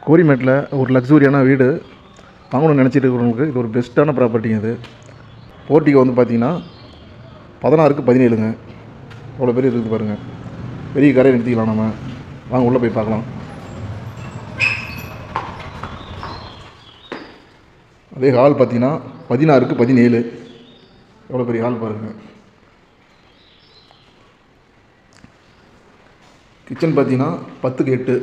கோரிமேட்டில் ஒரு லக்ஸூரியான வீடு வாங்கணும்னு நினச்சிட்டு இருக்கிறவங்களுக்கு இது ஒரு பெஸ்ட்டான ப்ராப்பர்ட்டிங்க. இது போர்ட்டிகோ வந்து பார்த்தீங்கன்னா 16க்கு 17ங்க. அவ்வளோ பெரிய இருக்குது பாருங்கள். பெரிய கரையை நிறுத்திக்கலாம். நம்ம வாங்க உள்ளே போய் பார்க்கலாம். அதே ஹால் பார்த்தீங்கன்னா 16க்கு 17. எவ்வளோ பெரிய ஹால் பாருங்கள். கிச்சன் பார்த்தீங்கன்னா 10க்கு 8.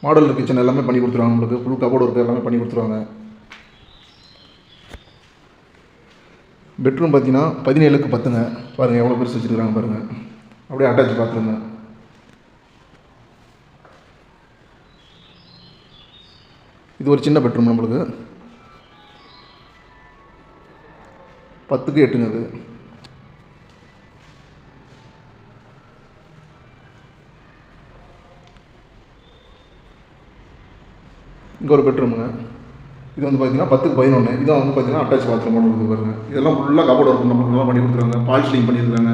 மாடல் கிச்சன் எல்லாமே பண்ணி கொடுத்துருவாங்க. உங்களுக்கு ஃபுல் கபோர்டு ஒர்க் எல்லாமே பண்ணி கொடுத்துருவாங்க. பெட்ரூம் பார்த்தீங்கன்னா 17க்கு 10ங்க. பாருங்கள் எவ்வளோ பெருசு வச்சுருக்காங்க பாருங்கள். அப்படியே அட்டாச் பாத்ரூம்ங்க. இது ஒரு சின்ன பெட்ரூம் நம்மளுக்கு 10க்கு 8ங்க. அது இங்கே ஒரு பெட்ரூமுங்க. இது வந்து பார்த்தீங்கன்னா 10க்கு 11. இதான் வந்து பார்த்தீங்கன்னா அட்டாச் பாத்ரூம் இருக்குது பாருங்க. இதெல்லாம் ஃபுல்லாக கபோர்டு ஒர்க் நம்மளுக்கு நல்லா பண்ணி கொடுத்துருவாங்க. பால் ஷீலிங் பண்ணியிருக்காங்க.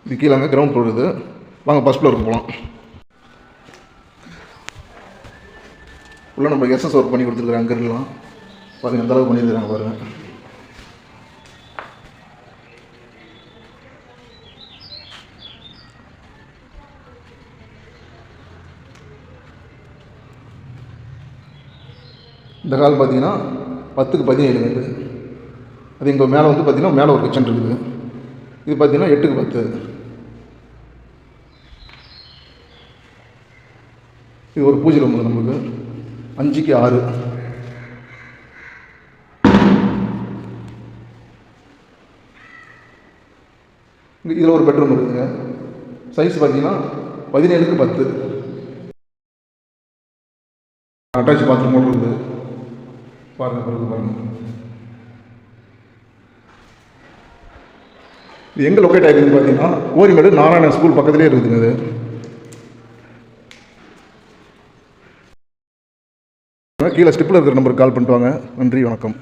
இது கீழே கிரவுண்ட் ஃப்ளோர். இது வாங்க ஃபஸ்ட் ஃப்ளோருக்கு போகலாம். ஃபுல்லாக நம்மளுக்கு எஸ்எஸ் ஒர்க் பண்ணி கொடுத்துருக்குறாங்க. அங்கெல்லாம் பாருங்கள் எந்த அளவுக்கு பண்ணியிருக்காங்க பாருங்கள். இந்த ஹால் பார்த்தீங்கன்னா 10க்கு 17 இது. அது இங்கே மேலே வந்து பார்த்தீங்கன்னா மேலே ஒரு கிச்சன் இருக்குது. இது பார்த்தீங்கன்னா 8க்கு 10. இது ஒரு பூஜை ரூம் நம்மளுக்கு 5க்கு 6. இதில் ஒரு பெட்ரூம் இருக்குதுங்க. சைஸ் பார்த்தீங்கன்னா 17க்கு 10. அட்டாச் பாத்ரூம் இருக்குது பாருங்கள். இது எங்கே லொக்கேட் ஆகிருக்குன்னு பார்த்தீங்கன்னா கோரிமேடு நாராயண ஸ்கூல் பக்கத்துலேயே இருக்குதுங்க. அது கீழே ஸ்டெப்பில் இருக்கிற நம்பருக்கு கால் பண்ணிட்டு வாங்க. நன்றி, வணக்கம்.